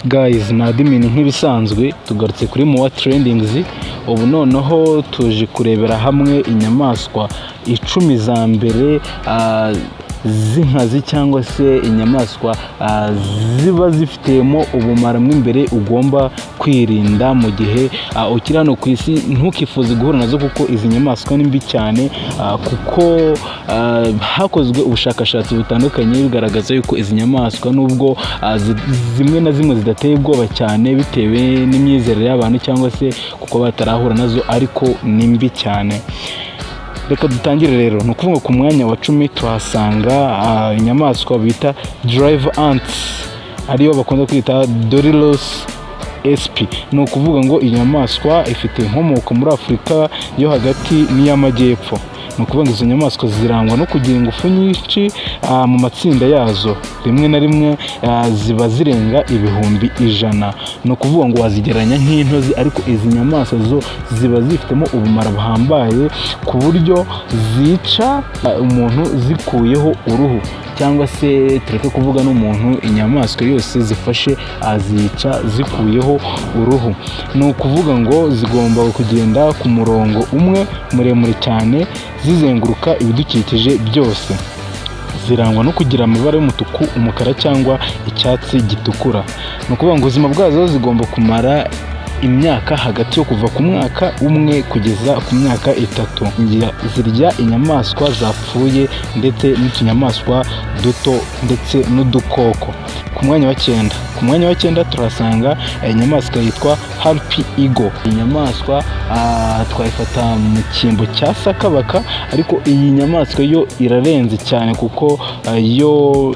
Guys, ni admin nk'ibisanzwe tugarutse kuri Moa Trendings. Ubu noneho tuje kurebera hamwe inyamaswa 10 za mbere z'inkazi cyangwa se inyamaswa ziba zifitemo ubumara mw'imbere ugomba kwirinda mu gihe ukiri hano ku isi. Ntukifuze guhura nazo kuko izi nyamaswa ni mbi cyane, kuko hakozwe ubushakashatsi butandukanye bigaragaza yuko izi nyamaswa nubwo zimwe na zimwe zidateye ubwoba cyane bitewe n'imyizerere y'abantu cyangwa se kuko batarahura nazo, ariko ni mbi cyane. Reka dutangire rero. Ni ukuvuga ku mwanya wa 10 tuhasanga inyamaswa bita drive ants, ariyo bakunda kwita Dorylos sp. Ni ukuvuga ngo inyamaswa ifite inkomoko muri Afurika yo hagati n'iy'amajyepfo. Ni ukuvuga ngo izo nyamaswa zirangwa no kugira ingufu nyinshi mu matsinda yazo, rimwe na rimwe ziba zirenga ibihumbi 100. Ni ukuvuga ngo wazigeranya nk'intozi, ariko izi nyamaswa zo ziba zifitemo ubumara buhambaye ku buryo zica umuntu zikuyeho uruhu, cyangwa se tureke kuvuga n'umuntu, inyamaswa yose zifashe azica zikuyeho uruhu. Ni ukuvuga ngo zigomba kugenda ku murongo umwe muremure cyane zizenguruka ibidukikije byose. Zirangwa no kugira amabara y'umutuku, umukara cyangwa icyatsi gitukura. Ni ukuvuga ngo ubuzima bwazo zigomba kumara imyaka hagati yo kuva ku mwaka 1 kugeza ku myaka 3. Zirya inyamaswa zapfuye ndetse n'utunyamaswa duto ndetse n'udukoko. Ku mwanya wa 9 turasanga inyamaswa yitwa harpy eagle. Inyamaswa twayifata mu cyimbo cya sakabaka, ariko iyi nyamaswa yo irarenze cyane kuko yo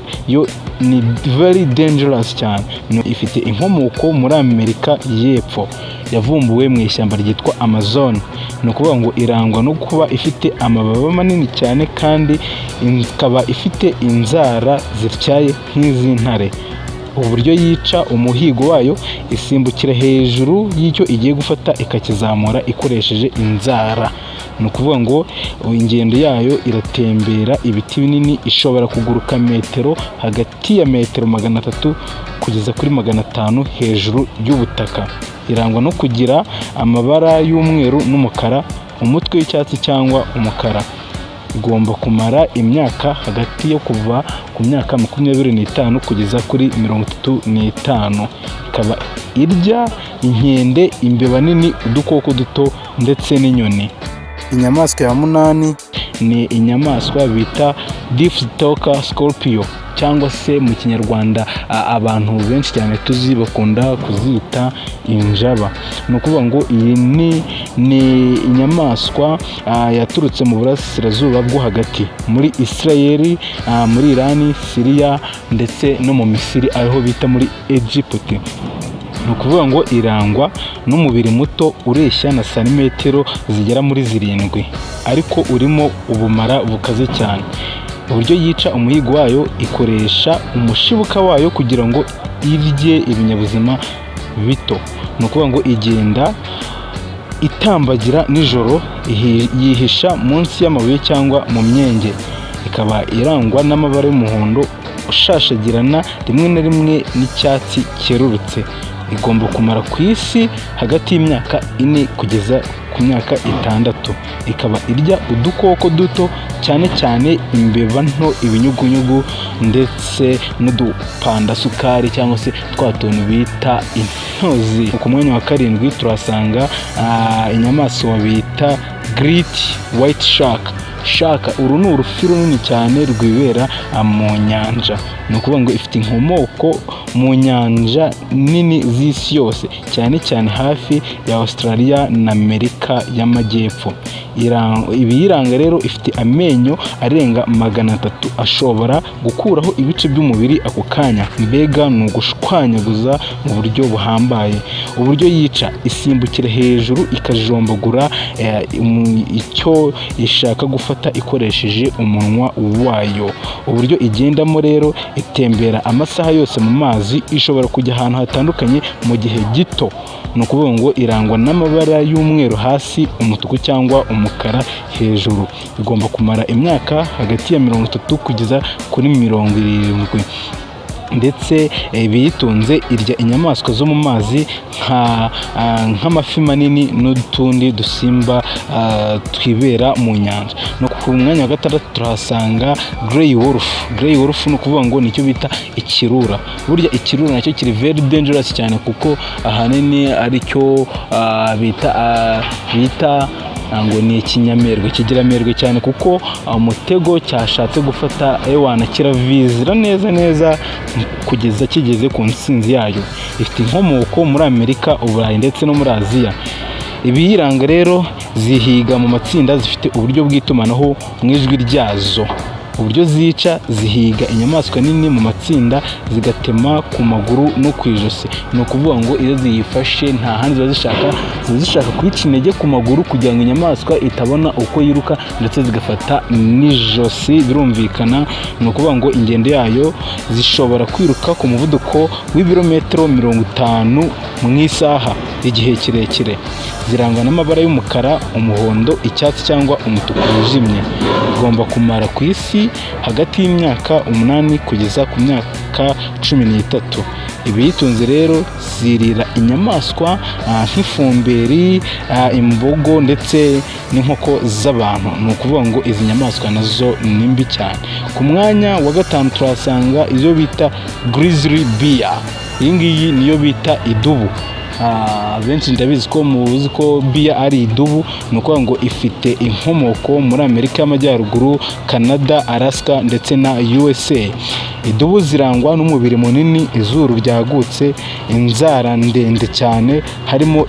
ni very dangerous cyane. Ifite inkomoko muri Amerika y'Epfo, yavumbuwe mu ishyamba ryitwa Amazon. Ni ukuvuga ngo irangwa no kuba ifite amababa manini cyane kandi ikaba ifite inzara zityaye nk'iz'intare. Uburyo yica umuhigo wayo, isimbukira hejuru y'icyo igiye gufata ikakizamura ikoresheje inzara. Ni ukuvuga ngo ingendo yayo iratembera ibiti binini, ishobora kuguruka metero hagati ya metero 300 kugeza kuri 500 hejuru y'ubutaka. Irangwa no kugira amabara y'umweru n'umukara, umutwe w'icyatsi cyangwa umukara. Igomba kumara imyaka hagati yo kuva ku myaka 25 kugeza kuri 35. Ikaba irya inkende, imbeba nini, udukoko duto ndetse n'inyoni. Inyamaswa ya 8 ni inyamaswa bita Deathstalker scorpion, cyangwa se mu kinyarwanda abantu benshi cyane tuzi bakunda kuzita injaba. Ni ukuvuga ngo iyi ni inyamaswa yaturutse mu burasirazuba bwo hagati muri Israel, muri Iran, Syria ndetse no mu Misiri aho bita muri Egypt. Ni ukuvuga ngo irangwa n'umubiri muto ureshya na santimetero zigera muri 7, ariko urimo ubumara bukaze cyane. Uburyo yica umuhigo wayo, ikoresha umushibuka wayo kugira ngo irye ibinyabuzima bito. Ni ukuvuga ngo igenda itambagira nijoro, yihisha munsi y'amabuye cyangwa mu myenge. Ikaba irangwa n'amabara y'umuhondo ushashagirana, rimwe na rimwe n'icyatsi cyerurutse. Igomba kumara ku isi hagati y'imyaka 4 kugeza ku myaka 6. Ikaba irya udukoko duto, cyane cyane imbeba nto, ibinyugunyugu ndetse n'udupandasukari cyangwa se twa tuntu bita intozi. Ku mwanya wa 7 turasanga inyamaswa bita Great White Shark. Uru ni urufi runini cyane rwibera mu nyanja. Ni ukuvuga ngo ifite inkomoko mu nyanja nini z'isi yose, cyane cyane hafi ya Australia na Amerika y'Amajyepfo. Ibiyiranga rero, ifite amenyo arenga 300 ashobora gukuraho ibice by'umubiri ako kanya. Mbega ni ugushwanyaguza mu buryo buhambaye. Uburyo yica, isimbukira hejuru ikajombagura icyo ishaka gufata ikoresheje umunwa wayo. Uburyo igendamo rero, itembera amasaha yose mu mazi, ishobora kujya ahantu hatandukanye mu gihe gito. Ni ukuvuga ngo irangwa n'amabara y'umweru hasi, umutuku cyangwa umukara hejuru. Igomba kumara imyaka hagati ya 30 kugeza kuri 70. ndetse biyitunze irya inyamaswa zo mu mazi nk'amafi manini n'utundi dusimba twibera mu nyanja. No ku mwanya wa gatandatu turahasanga Grey Wolf ni ukuvuga ngo nicyo bita ikirura. Burya ikirura nacyo kiri very dangerous cyane kuko ahanini aricyo bita ngo ni ikinyamerwe, kigiramerwe cyane kuko umutego cyashatse gufata ewana kiravizira neza kugeza kigeze ku nsinzi yayo. Ifite inkomoko muri Amerika, Uburayi ndetse no muri Aziya. Ibiyiranga rero, zihiga mu matsinda, zifite uburyo bw'itumanaho mu ijwi ryazo. Uburyo zica, zihiga inyamaswa nini mu matsinda, zigatema ku maguru no ku ijosi. Ni ukuvuga ngo iyo ziyifashe nta handi ziba zishaka kuyica intege ku maguru kugira ngo inyamaswa itabona uko yiruka, ndetse zigafata n'ijosi. Birumvikana, ni ukuvuga ngo ingendo yayo zishobora kwiruka ku muvuduko w'ibirometero 50 mu isaha igihe kirekire. Zirangwa n'amabara y'umukara, umuhondo, icyatsi cyangwa umutuku wijimye. Igomba kumara ku isi hagati y'imyaka 8 kugeza ku myaka 13. Ibiyitunze rero, zirira inyamaswa nk'ifumberi, imbogo ndetse n'inkoko z'abantu. Ni ukuvuga ngo izi nyamaswa nazo ni mbi cyane. Ku mwanya wa gatanu turahasanga izo bita Grizzly Bear. Iyi ngiyi niyo bita idubu. Benshi ndabizi ko muzi ko bear ari idubu. Ni ukuvuga ngo ifite inkomoko muri Amerika y'Amajyaruguru, Canada, Alaska ndetse na USA. Idubu zirangwa n'umubiri munini, izuru ryagutse, inzara ndende cyane, harimo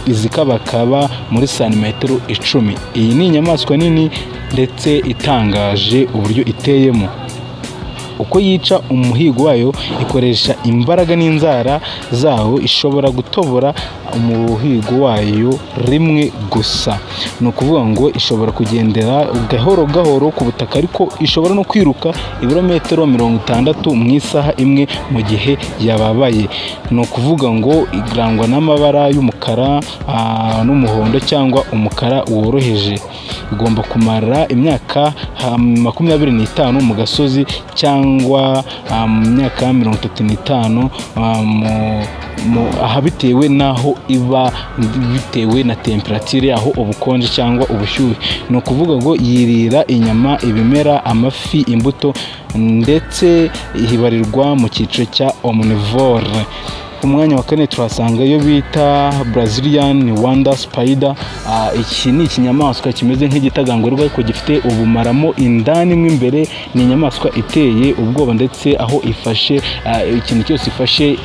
izikabakaba muri santimetero 10. Iyi ni inyamaswa nini ndetse itangaje uburyo iteyemo. Uko yica umuhigo wayo, ikoresha imbaraga n'inzara zawo. Ishobora gutobora umuhigo wayo rimwe gusa. Ni ukuvuga ngo ishobora kugendera gahoro ku butaka, ariko ishobora no kwiruka ibirometero 60 mu isaha imwe mu gihe yababaye. Ni ukuvuga ngo irangwa n'amabara y'umukara n'umuhondo cyangwa umukara woroheje. Igomba kumara imyaka 25 mu gasozi cyangwa mu myaka 35 aha bitewe n'aho iba, bitewe na temperature yaho, ubukonje cyangwa ubushyuhe. Ni ukuvuga ngo yirira inyama, ibimera, amafi, imbuto, ndetse ibarirwa mu cyiciro cya omnivore. Ku mwanya wa 4 turasanga iyo bita Brazilian Wonder Spider. Iki ni ikinyamaswa kimeze nk'igitagangurirwa ariko gifite ubumaramo indani mo imbere. Ni inyamaswa iteye ubwoba, ndetse aho ifashe ikintu cyose ifashe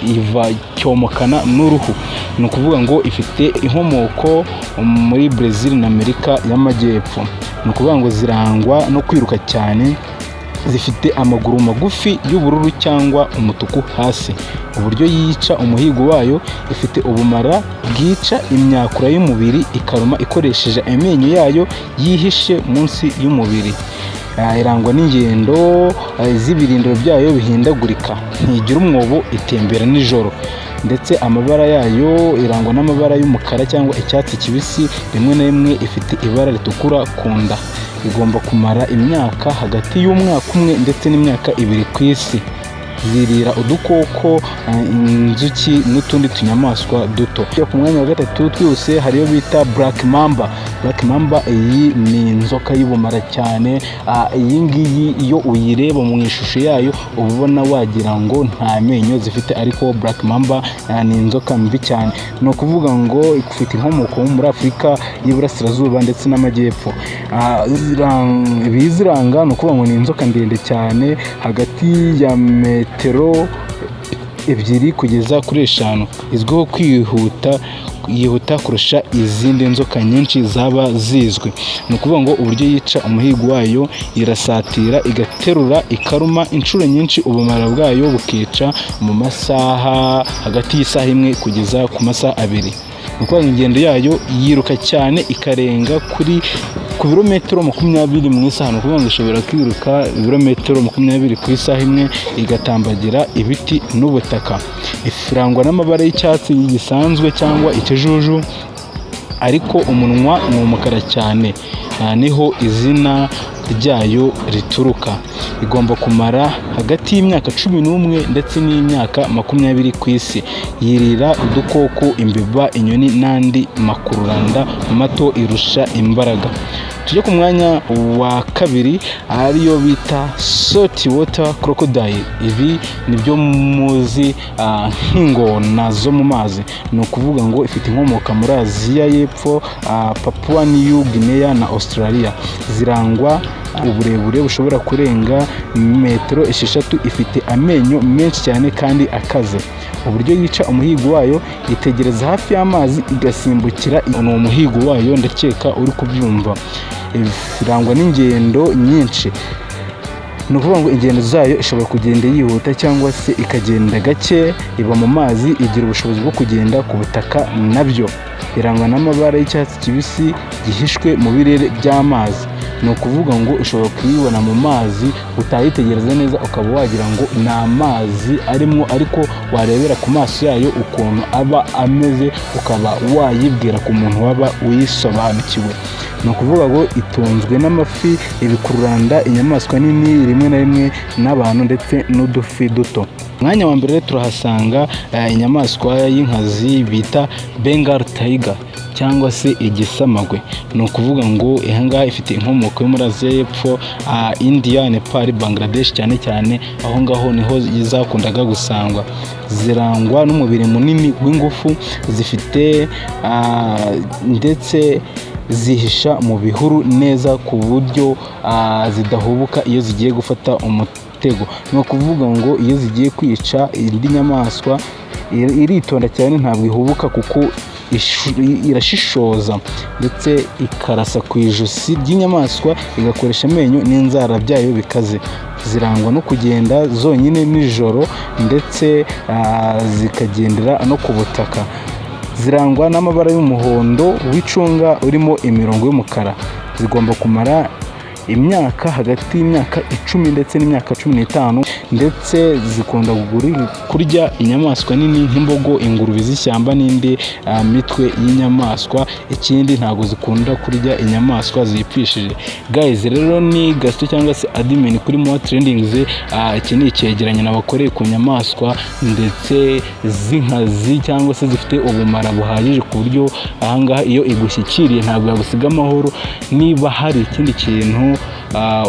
cyomokana n'uruhu. Ni ukuvuga ngo ifite inkomoko muri Brazil na Amerika y'Amajyepfo. Ni ukuvuga ngo zirangwa no kwiruka cyane, zifite amaguru magufi y'ubururu cyangwa umutuku hasi. Uburyo yica umuhigo wayo, ifite ubumara bwica imyakura y'umubiri, ikaruma ikoresheje amenyo yayo yihishe munsi y'umubiri. Irangwa n'ingendo z'ibirindiro byayo bihindagurika, ntigira umwobo, itembera nijoro. Ndetse amabara yayo irangwa n'amabara y'umukara cyangwa icyatsi kibisi, rimwe na rimwe ifite ibara ritukura ku nda. Igomba kumara imyaka hagati y'umwaka umwe ndetse n'imyaka 2 ku isi. Zirira udukoko, inzuki n'utundi tunyamaswa duto. Ku mwanya wa 3 twose hariyo bita Black Mamba. Black Mamba iyi ni inzoka y'ubumara cyane. Iyi ngiyi iyo uyireba mu ishusho yayo ubona wagira ngo nta menyo zifite, ariko Black Mamba ni inzoka mbi cyane. Ni ukuvuga ngo ifite inkomoko muri Afurika y'Iburasirazuba ndetse n'Amajyepfo. Biziranga ni ukuvuga ngo ni inzoka ndende cyane, hagati ya metero 2 kugeza kuri 5. Izwiho yihuta kurusha izindi nzoka nyinshi zaba zizwi. Ni ukuvuga ngo uburyo yica umuhigo wayo, irasatira, igaterura, ikaruma inshuro nyinshi. Ubumara bwayo bukica mu masaha hagati y'isaha 1 kugeza ku masaha 2. Ni ukuvuga ingendo yayo yiruka cyane, ikarenga ku birometero 20 mu isaha. Ni ukuvuga ngo ishobora kwiruka ibirometero 20 ku isaha imwe, igatambagira ibiti n'ubutaka. Ifirangwa n'amabara y'icyatsi gisanzwe cyangwa ikijuju, ariko umunwa ni umukara cyane, niho izina ryayo rituruka. Igomba kumara hagati y'imyaka 11 ndetse n'imyaka 20 ku isi. Yirira udukoko, imbeba, inyoni n'andi makururanda mato irusha imbaraga. Tujye ku mwanya wa kabiri ariyo bita salt water crocodile. Ibi nibyo muzi nk'ingona zo mu mazi. Ni ukuvuga ngo ifite inkomoka muri Aziya y'Epfo, Papua New Guinea na Australia. Zirangwa uburebure bushobora kurenga metero 6. Ifite amenyo menshi cyane kandi akaze. Uburyo yica umuhigo wayo, itegereza hafi y'amazi igasimbukira. Ni umuhigo wayo ndakeka uri kubyumva. Irangwa n'ingendo nyinshi. Ni ukuvuga ngo ingendo zayo ishobora kugenda yihuta cyangwa se ikagenda gake. Iba mu mazi, igira ubushobozi bwo kugenda ku butaka nabyo. Irangwa n'amabara y'icyatsi kibisi gihishwe mu birere by'amazi. Ni ukuvuga ngo ushobora kuyibona mu mazi utayitegereza neza ukaba wagira ngo ni amazi arimo, ariko warebera ku maso yayo ukuntu aba ameze ukaba wayibwira ku muntu waba uyisobanukiwe. Ni ukuvuga ngo itunzwe n'amafi, ibikururanda, inyamaswa nini, rimwe na rimwe n'abantu ndetse n'udufi duto. Mwanya wa mbere turahasanga inyamaswa y'inkazi bita Bengal tiger cyangwa se igisamagwe. Ni ukuvuga ngo ihangaha ifite inkomoko yo muri Aziya y'Epfo, India, Nepal, Bangladesh cyane cyane. Aho ngaho niho zakundaga gusangwa. Zirangwa n'umubiri munini w'ingufu, zifite ndetse zihisha mu bihuru neza ku buryo zidahubuka iyo zigiye gufata umutego. Ni ukuvuga ngo iyo zigiye kwica indi nyamaswa iritonda cyane, ntabwo ihubuka kuko irashishoza ndetse ikarasa ku ijosi ry'inyamaswa, igakoresha amenyo n'inzara byayo bikaze. Zirangwa no kugenda zonyine nijoro ndetse zikagendera no ku butaka. Zirangwa n'amabara y'umuhondo w'icunga urimo imirongo y'umukara. Zigomba kumara imyaka hagati y'imyaka 10 ndetse n'imyaka 15, ndetse zikunda kurya inyamaswa nini nk'imbogo, ingurube z'ishyamba n'indi mitwe y'inyamaswa. Ikindi ntago zikunda kurya inyamaswa zipfishije. Guys, rero ni Gaston cyangwa se admin kuri Moa Trendings. Iki ni icyegeranyo nabakoreye ku nyamaswa ndetse z'inkazi cyangwa se zifite ubumara buhagije ku buryo ahangaha iyo igushyikiriye ntabwo yagusiga amahoro. Niba hari ikindi kintu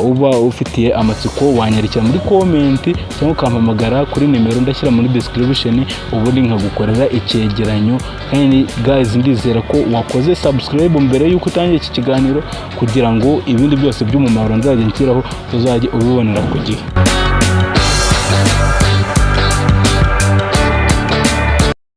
uba ufitiye amatsiko, wanyarikira muri comment cyangwa ukampamagara kuri nimero ndashyira muri description, ubundi nkagukorera icyegeranyo. Kandi guys, ndizera ko wakoze subscribe mbere yuko utangiye iki kiganiro kugira ngo ibindi byose by'umumaro nzajya nshyiraho tuzajye ubibonera ku gihe.